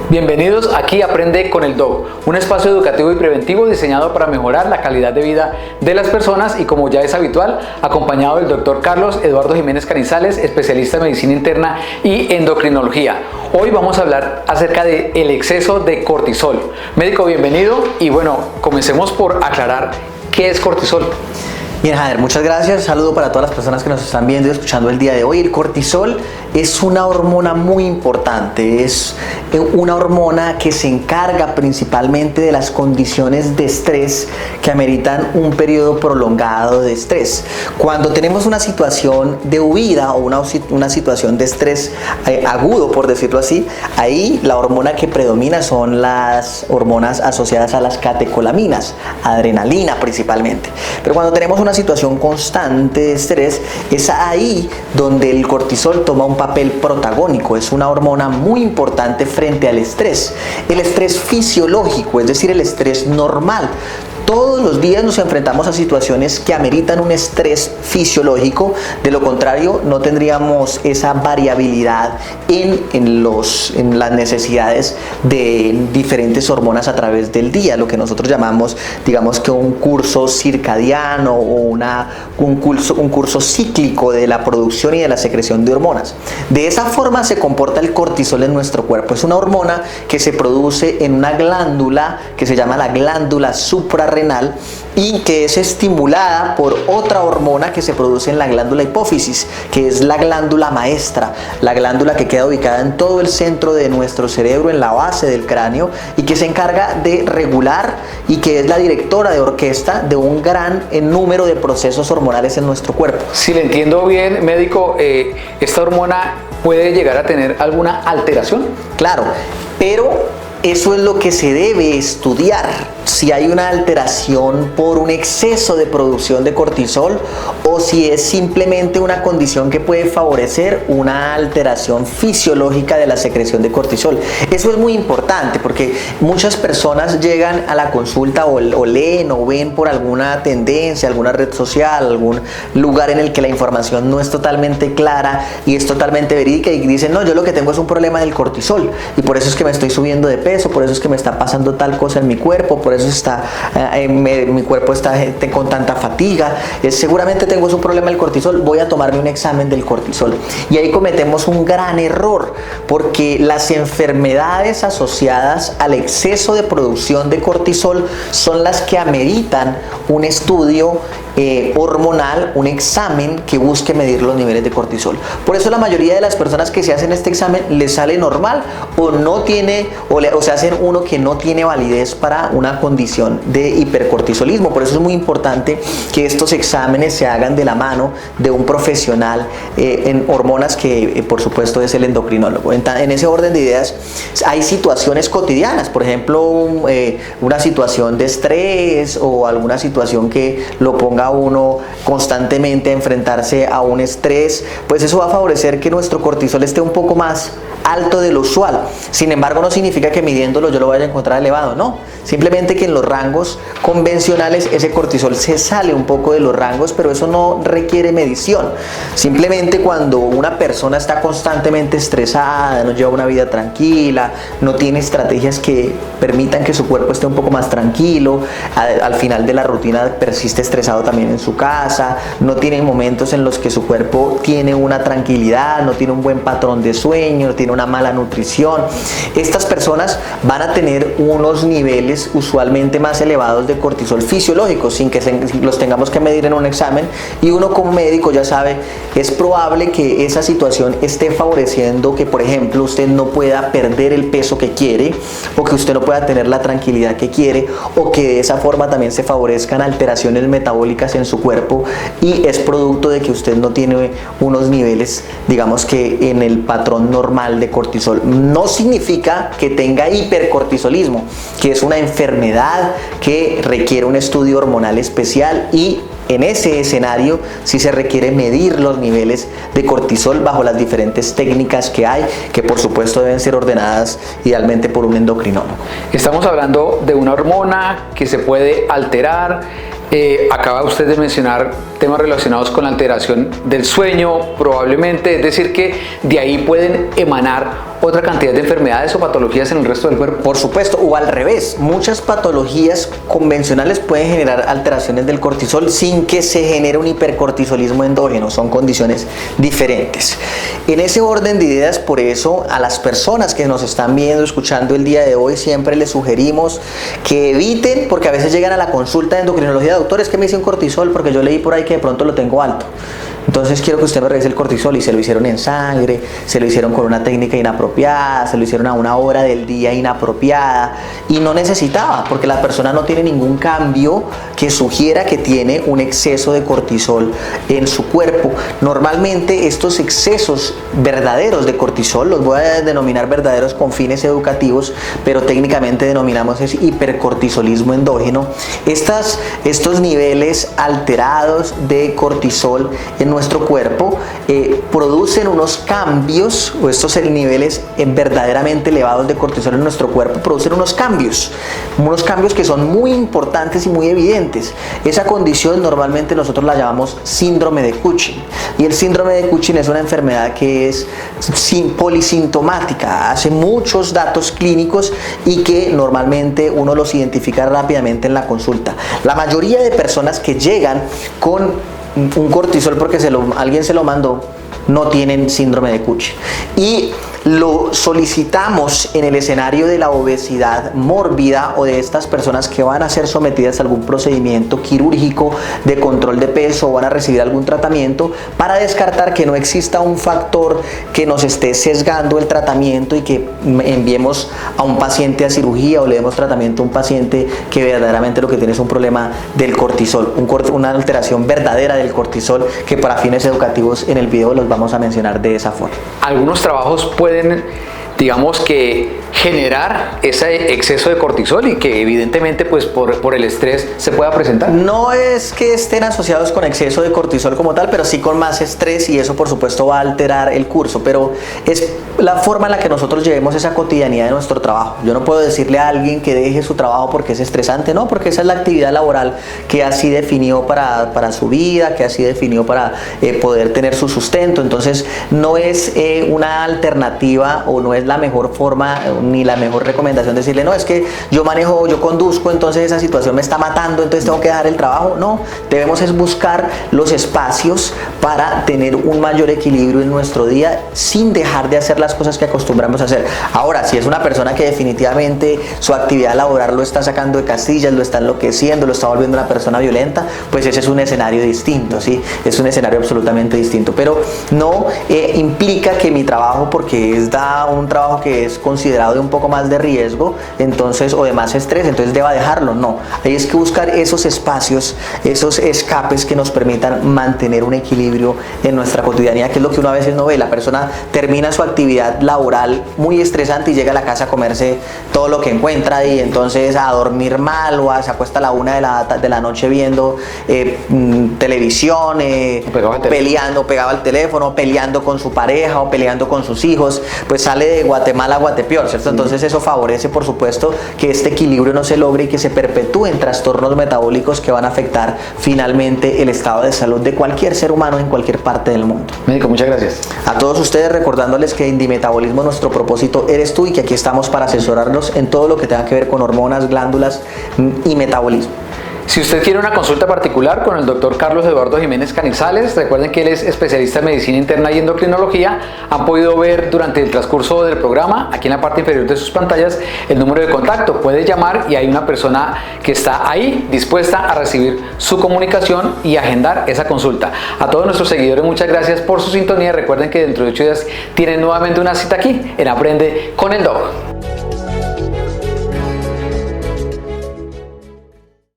Bienvenidos aquí a Aprende con el Doc, un espacio educativo y preventivo diseñado para mejorar la calidad de vida de las personas y, como ya es habitual, acompañado del Dr. Carlos Eduardo Jiménez Canizales, especialista en medicina interna y endocrinología. Hoy vamos a hablar acerca del exceso de cortisol. Médico, bienvenido y bueno, comencemos por aclarar qué es cortisol. Bien, Jader, muchas gracias. Saludo para todas las personas que nos están viendo y escuchando el día de hoy. El cortisol es una hormona muy importante, es una hormona que se encarga principalmente de las condiciones de estrés que ameritan un periodo prolongado de estrés. Cuando tenemos una situación de huida o una situación de estrés agudo, por decirlo así, ahí la hormona que predomina son las hormonas asociadas a las catecolaminas, adrenalina principalmente. Pero cuando tenemos una situación constante de estrés, es ahí donde el cortisol toma un papel protagónico. Es una hormona muy importante frente al estrés. El estrés fisiológico, es decir, el estrés normal. Todos los días nos enfrentamos a situaciones que ameritan un estrés fisiológico, de lo contrario no tendríamos esa variabilidad en las necesidades de diferentes hormonas a través del día, lo que nosotros llamamos, digamos que un curso circadiano o un curso cíclico de la producción y de la secreción de hormonas. De esa forma se comporta el cortisol en nuestro cuerpo. Es una hormona que se produce en una glándula que se llama la glándula suprarrenal y que es estimulada por otra hormona que se produce en la glándula hipófisis, que es la glándula maestra, la glándula que queda ubicada en todo el centro de nuestro cerebro, en la base del cráneo, y que se encarga de regular y que es la directora de orquesta de un gran número de procesos hormonales en nuestro cuerpo. Si le entiendo bien, médico, ¿esta hormona puede llegar a tener alguna alteración? Claro, pero eso es lo que se debe estudiar, si hay una alteración por un exceso de producción de cortisol o si es simplemente una condición que puede favorecer una alteración fisiológica de la secreción de cortisol. Eso es muy importante porque muchas personas llegan a la consulta o leen o ven por alguna tendencia, alguna red social, algún lugar en el que la información no es totalmente clara y es totalmente verídica y dicen, no, yo lo que tengo es un problema del cortisol y por eso es que me estoy subiendo de peso, por eso es que me está pasando tal cosa en mi cuerpo, por eso mi cuerpo está con tanta fatiga, seguramente tengo un problema del cortisol, voy a tomarme un examen del cortisol. Y ahí cometemos un gran error, porque las enfermedades asociadas al exceso de producción de cortisol son las que ameritan un estudio hormonal, un examen que busque medir los niveles de cortisol. Por eso la mayoría de las personas que se hacen este examen les sale normal o no tiene o se hacen uno que no tiene validez para una condición de hipercortisolismo. Por eso es muy importante que estos exámenes se hagan de la mano de un profesional en hormonas que por supuesto es el endocrinólogo. En ese orden de ideas hay situaciones cotidianas, por ejemplo una situación de estrés o alguna situación que lo ponga uno constantemente a enfrentarse a un estrés, pues eso va a favorecer que nuestro cortisol esté un poco más alto de lo usual. Sin embargo, no significa que midiéndolo yo lo vaya a encontrar elevado, no. Simplemente que en los rangos convencionales ese cortisol se sale un poco de los rangos, pero eso no requiere medición. Simplemente cuando una persona está constantemente estresada, no lleva una vida tranquila, no tiene estrategias que permitan que su cuerpo esté un poco más tranquilo, al final de la rutina persiste estresado también en su casa, no tiene momentos en los que su cuerpo tiene una tranquilidad, no tiene un buen patrón de sueño, no tiene una mala nutrición. Estas personas van a tener unos niveles usualmente más elevados de cortisol fisiológico sin que los tengamos que medir en un examen, y uno como médico ya sabe, es probable que esa situación esté favoreciendo que, por ejemplo, usted no pueda perder el peso que quiere o que usted no pueda tener la tranquilidad que quiere, o que de esa forma también se favorezcan alteraciones metabólicas en su cuerpo, y es producto de que usted no tiene unos niveles, digamos que en el patrón normal de cortisol. No significa que tenga hipercortisolismo, que es una enfermedad que requiere un estudio hormonal especial, y en ese escenario sí se requiere medir los niveles de cortisol bajo las diferentes técnicas que hay, que por supuesto deben ser ordenadas idealmente por un endocrinólogo. Estamos hablando de una hormona que se puede alterar. Acaba usted de mencionar temas relacionados con la alteración del sueño, probablemente, es decir que de ahí pueden emanar otra cantidad de enfermedades o patologías en el resto del cuerpo? Por supuesto, o al revés, muchas patologías convencionales pueden generar alteraciones del cortisol sin que se genere un hipercortisolismo endógeno, son condiciones diferentes. En ese orden de ideas, por eso a las personas que nos están viendo, escuchando el día de hoy, siempre les sugerimos que eviten, porque a veces llegan a la consulta de endocrinología, doctor, es que me hice un cortisol porque yo leí por ahí que de pronto lo tengo alto. Entonces quiero que usted me revise el cortisol, y se lo hicieron en sangre, se lo hicieron con una técnica inapropiada, se lo hicieron a una hora del día inapropiada y no necesitaba, porque la persona no tiene ningún cambio que sugiera que tiene un exceso de cortisol en su cuerpo. Normalmente estos excesos verdaderos de cortisol, los voy a denominar verdaderos con fines educativos, pero técnicamente denominamos es hipercortisolismo endógeno. Estos niveles alterados de cortisol en nuestro cuerpo producen unos cambios, o estos niveles verdaderamente elevados de cortisol en nuestro cuerpo producen unos cambios que son muy importantes y muy evidentes. Esa condición normalmente nosotros la llamamos síndrome de Cushing, y el síndrome de Cushing es una enfermedad que es polisintomática, hace muchos datos clínicos y que normalmente uno los identifica rápidamente en la consulta. La mayoría de personas que llegan con un cortisol porque alguien se lo mandó, no tienen síndrome de Cushing, y lo solicitamos en el escenario de la obesidad mórbida o de estas personas que van a ser sometidas a algún procedimiento quirúrgico de control de peso o van a recibir algún tratamiento, para descartar que no exista un factor que nos esté sesgando el tratamiento y que enviemos a un paciente a cirugía o le demos tratamiento a un paciente que verdaderamente lo que tiene es un problema del cortisol, una alteración verdadera del cortisol, que para fines educativos en el video los vamos a mencionar de esa forma. Algunos trabajos pueden, digamos que, generar ese exceso de cortisol y que evidentemente pues por el estrés se pueda presentar. No es que estén asociados con exceso de cortisol como tal, pero sí con más estrés, y eso por supuesto va a alterar el curso, pero es la forma en la que nosotros llevemos esa cotidianidad de nuestro trabajo. Yo no puedo decirle a alguien que deje su trabajo porque es estresante, no, porque esa es la actividad laboral que así definió para su vida, que así definió para poder tener su sustento. Entonces no es una alternativa o no es la mejor forma ni la mejor recomendación decirle, no, es que yo manejo, yo conduzco, entonces esa situación me está matando, entonces tengo que dejar el trabajo. No, debemos es buscar los espacios para tener un mayor equilibrio en nuestro día sin dejar de hacer las cosas que acostumbramos a hacer. Ahora, si es una persona que definitivamente su actividad laboral lo está sacando de casillas, lo está enloqueciendo, lo está volviendo una persona violenta, pues ese es un escenario distinto, ¿sí? Es un escenario absolutamente distinto, pero no implica que mi trabajo, porque es un trabajo que es considerado de un poco más de riesgo, entonces, o de más estrés, entonces deba dejarlo. No, hay es que buscar esos espacios, esos escapes que nos permitan mantener un equilibrio en nuestra cotidianidad, que es lo que uno a veces no ve. La persona termina su actividad laboral muy estresante y llega a la casa a comerse todo lo que encuentra, y entonces a dormir mal, o se acuesta a la 1 de la noche viendo televisión, peleando, pegado al teléfono, peleando con su pareja o peleando con sus hijos, pues sale de Guatemala a Guatepeor, ¿cierto? Entonces eso favorece, por supuesto, que este equilibrio no se logre y que se perpetúen trastornos metabólicos que van a afectar finalmente el estado de salud de cualquier ser humano en cualquier parte del mundo. Médico, muchas gracias. A todos ustedes recordándoles que en Dimetabolismo nuestro propósito eres tú, y que aquí estamos para asesorarnos en todo lo que tenga que ver con hormonas, glándulas y metabolismo. Si usted quiere una consulta particular con el doctor Carlos Eduardo Jiménez Canizales, recuerden que él es especialista en medicina interna y endocrinología. Han podido ver durante el transcurso del programa, aquí en la parte inferior de sus pantallas, el número de contacto. Puede llamar y hay una persona que está ahí dispuesta a recibir su comunicación y agendar esa consulta. A todos nuestros seguidores, muchas gracias por su sintonía. Recuerden que dentro de 8 días tienen nuevamente una cita aquí en Aprende con el Doc.